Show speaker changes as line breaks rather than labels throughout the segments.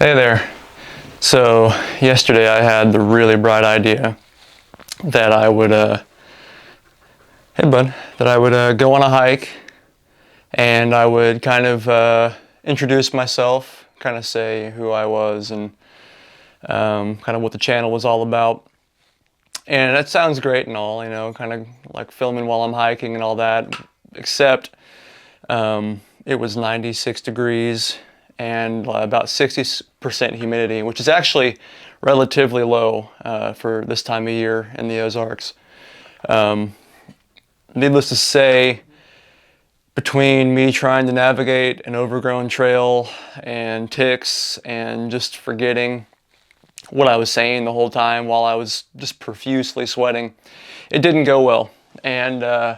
Hey there. So yesterday I had the really bright idea that I would, go on a hike, and I would kind of introduce myself, kind of say who I was, and kind of what the channel was all about. And that sounds great and all, kind of like filming while I'm hiking and all that, except it was 96 degrees and about 60% humidity, which is actually relatively low for this time of year in the Ozarks. Needless to say, between me trying to navigate an overgrown trail and ticks and just forgetting what I was saying the whole time while I was just profusely sweating, it didn't go well. And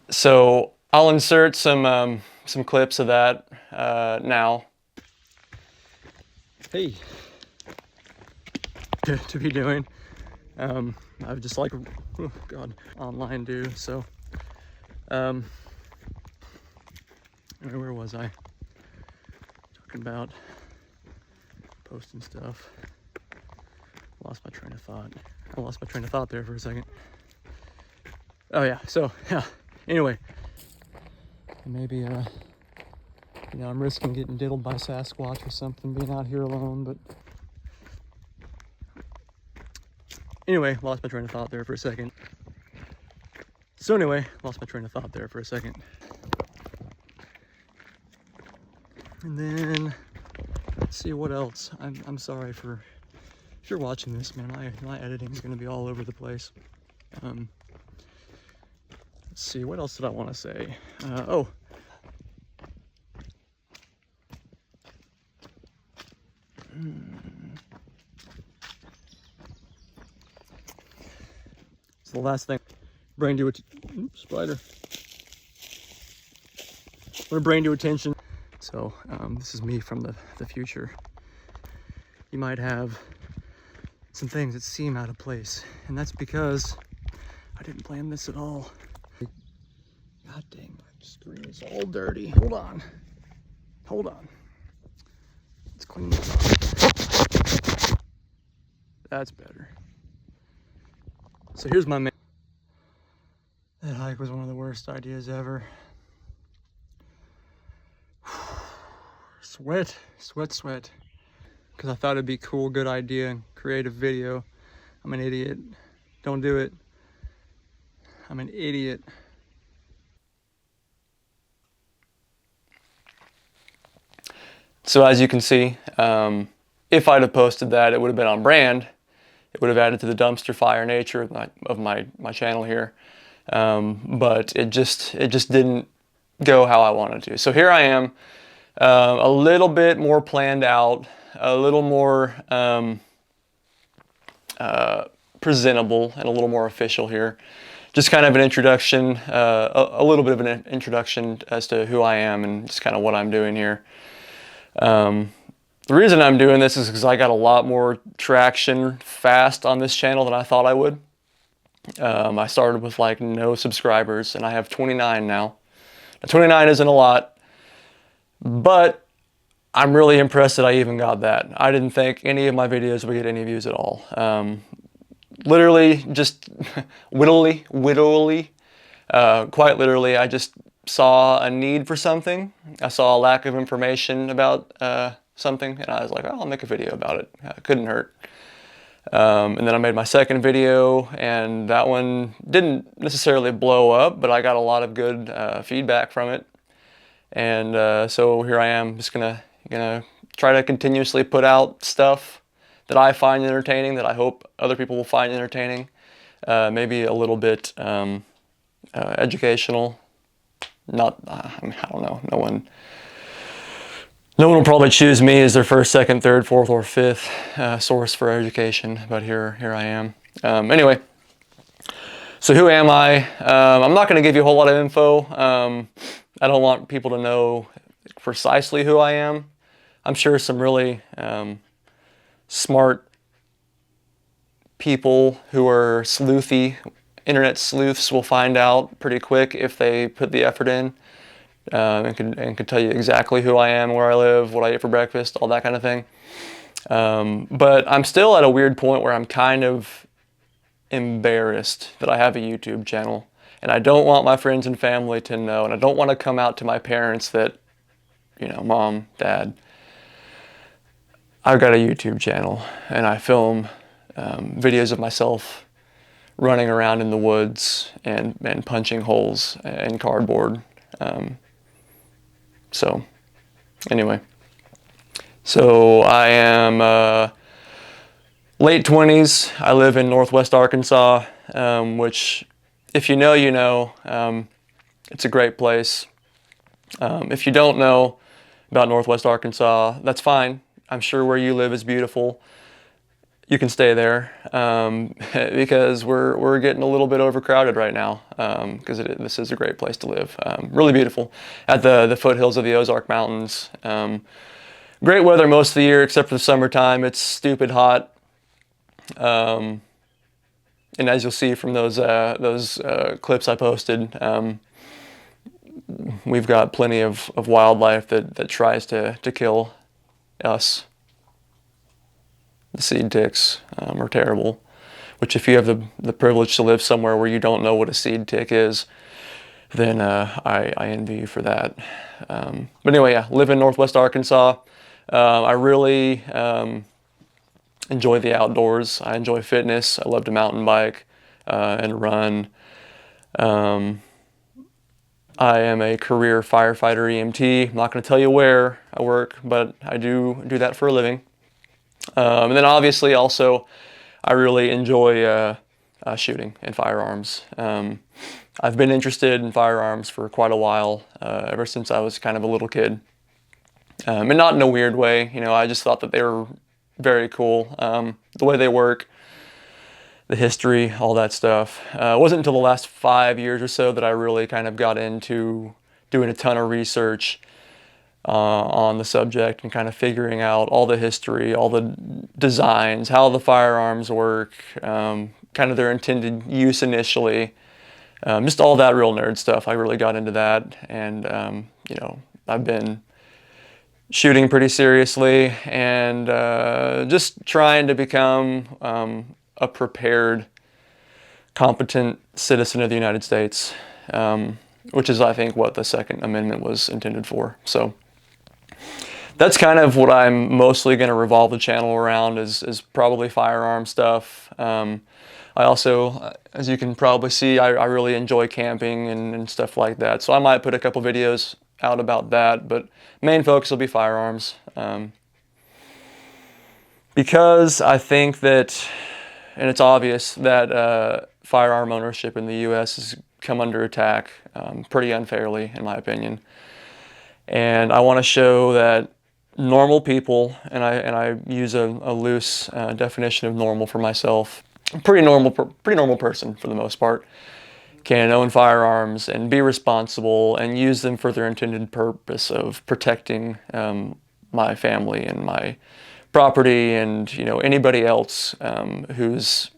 so I'll insert some clips of that now. Hey, to be doing. I would just like, oh God, online do. So, where was I? Talking about posting stuff. Lost my train of thought. I lost my train of thought there for a second. Oh yeah. So yeah. Anyway, maybe I'm risking getting diddled by Sasquatch or something, being out here alone, but anyway, lost my train of thought there for a second. And then, let's see what else. I'm sorry for, if you're watching this, man, my editing is going to be all over the place. Let's see, what else did I want to say? So the last thing, bring to spider. I'm gonna bring to attention. So this is me from the future. You might have some things that seem out of place, and that's because I didn't plan this at all. God dang, my screen is all dirty. Hold on. Let's clean this up. That's better. So here's my main. That hike was one of the worst ideas ever. Sweat. Because I thought it'd be a cool, good idea and create a video. I'm an idiot. Don't do it. I'm an idiot. So as you can see, if I'd have posted that, it would have been on brand. It would have added to the dumpster fire nature of my channel here. But it just didn't go how I wanted to. So here I am, a little bit more planned out, a little more presentable and a little more official here. Just kind of an introduction, a little bit of an introduction as to who I am and just kind of what I'm doing here. The reason I'm doing this is because I got a lot more traction fast on this channel than I thought I would. I started with like no subscribers, and I have 29 now. Now 29 isn't a lot, but I'm really impressed that I even got that. I didn't think any of my videos would get any views at all. Literally, just quite literally, I just saw a need for something. I saw a lack of information about something, and I was like, oh, I'll make a video about it. It couldn't hurt. And then I made my second video, and that one didn't necessarily blow up, but I got a lot of good feedback from it. And so here I am, just gonna try to continuously put out stuff that I find entertaining, that I hope other people will find entertaining. Maybe a little bit educational. I don't know. No one will probably choose me as their first, second, third, fourth, or fifth source for education, but here I am. Anyway, so who am I? I'm not going to give you a whole lot of info. I don't want people to know precisely who I am. I'm sure some really smart people who are sleuthy, internet sleuths, will find out pretty quick if they put the effort in. and could tell you exactly who I am, where I live, what I eat for breakfast, all that kind of thing. But I'm still at a weird point where I'm kind of embarrassed that I have a YouTube channel, and I don't want my friends and family to know, and I don't want to come out to my parents that, Mom, Dad, I've got a YouTube channel, and I film videos of myself running around in the woods and punching holes in cardboard. So anyway, so I am late 20s. I live in Northwest Arkansas, which, if you know, you know. It's a great place. If you don't know about Northwest Arkansas, that's fine. I'm sure where you live is beautiful. You can stay there, because we're getting a little bit overcrowded right now, because this is a great place to live. Really beautiful at the foothills of the Ozark Mountains. Great weather most of the year except for the summertime. It's stupid hot, and as you'll see from those clips I posted, we've got plenty of wildlife that tries to kill us. The seed ticks are terrible, which, if you have the privilege to live somewhere where you don't know what a seed tick is, then I envy you for that. But anyway, yeah, live in Northwest Arkansas. I really enjoy the outdoors. I enjoy fitness. I love to mountain bike and run. I am a career firefighter EMT. I'm not going to tell you where I work, but I do that for a living. And then obviously also I really enjoy shooting and firearms. I've been interested in firearms for quite a while, ever since I was kind of a little kid. And not in a weird way, I just thought that they were very cool. The way they work, the history, all that stuff. It wasn't until the last 5 years or so that I really kind of got into doing a ton of research on the subject and kind of figuring out all the history, all the designs, how the firearms work, kind of their intended use initially, just all that real nerd stuff. I really got into that, and I've been shooting pretty seriously and just trying to become a prepared, competent citizen of the United States, which is, I think, what the Second Amendment was intended for. So that's kind of what I'm mostly going to revolve the channel around, is probably firearm stuff. I also, as you can probably see, I really enjoy camping and stuff like that. So I might put a couple videos out about that, but main focus will be firearms. Because I think that, and it's obvious that firearm ownership in the U.S. has come under attack pretty unfairly, in my opinion. And I want to show that normal people, and I use a loose definition of normal for myself, pretty normal person for the most part, can own firearms and be responsible and use them for their intended purpose of protecting my family and my property and anybody else who's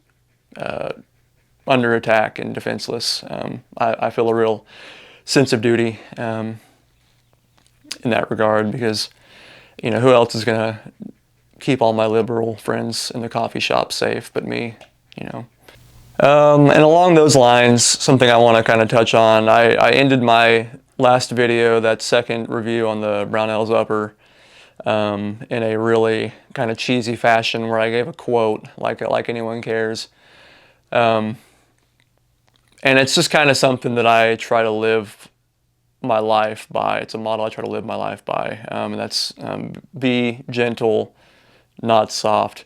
under attack and defenseless. I feel a real sense of duty in that regard, because who else is gonna keep all my liberal friends in the coffee shop safe but me? And along those lines, something I want to kind of touch on, I ended my last video, that second review on the Brownells upper, in a really kind of cheesy fashion where I gave a quote, like anyone cares. And it's just kind of something that I try to live my life by. It's a model I try to live my life by. And that's be gentle, not soft.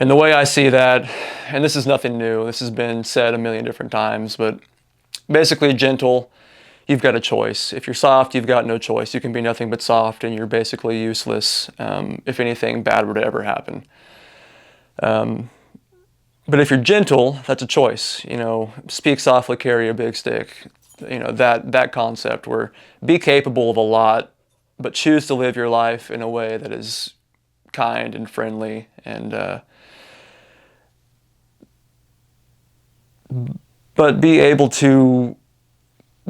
And the way I see that, and this is nothing new, this has been said a million different times, but basically gentle, you've got a choice. If you're soft, you've got no choice. You can be nothing but soft and you're basically useless if anything bad were to ever happen. But if you're gentle, that's a choice. Speak softly, carry a big stick. That concept where be capable of a lot, but choose to live your life in a way that is kind and friendly, and but be able to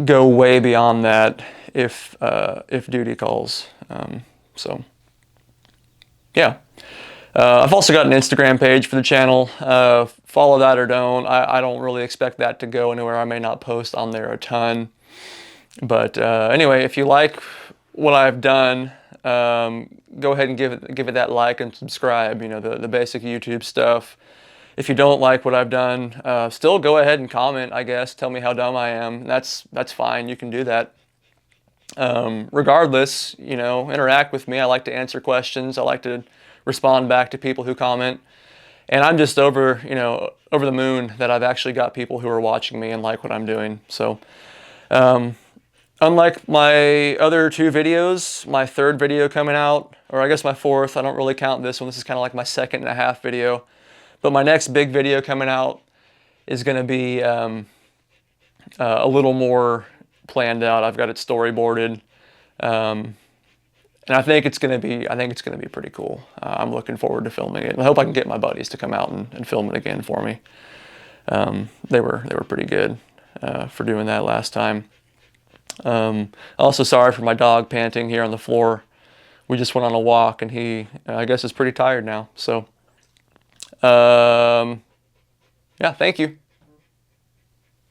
go way beyond that if duty calls. So yeah. I've also got an Instagram page for the channel. Follow that or don't. I don't really expect that to go anywhere. I may not post on there a ton. But anyway, if you like what I've done, go ahead and give it that like and subscribe. You know, the basic YouTube stuff. If you don't like what I've done, still go ahead and comment, I guess. Tell me how dumb I am. That's fine. You can do that. Regardless, you know, interact with me. I like to answer questions. I like to respond back to people who comment. And I'm just over the moon that I've actually got people who are watching me and like what I'm doing. So, unlike my other 2 videos, my 3rd video coming out, or I guess my 4th, I don't really count this one. This is kind of like my 2.5 video. But my next big video coming out is going to be a little more planned out. I've got it storyboarded, and I think it's going to be pretty cool. I'm looking forward to filming it. I hope I can get my buddies to come out and film it again for me. They were pretty good for doing that last time. Also sorry for my dog panting here on the floor. We just went on a walk, and he, I guess, is pretty tired now. So, yeah, thank you.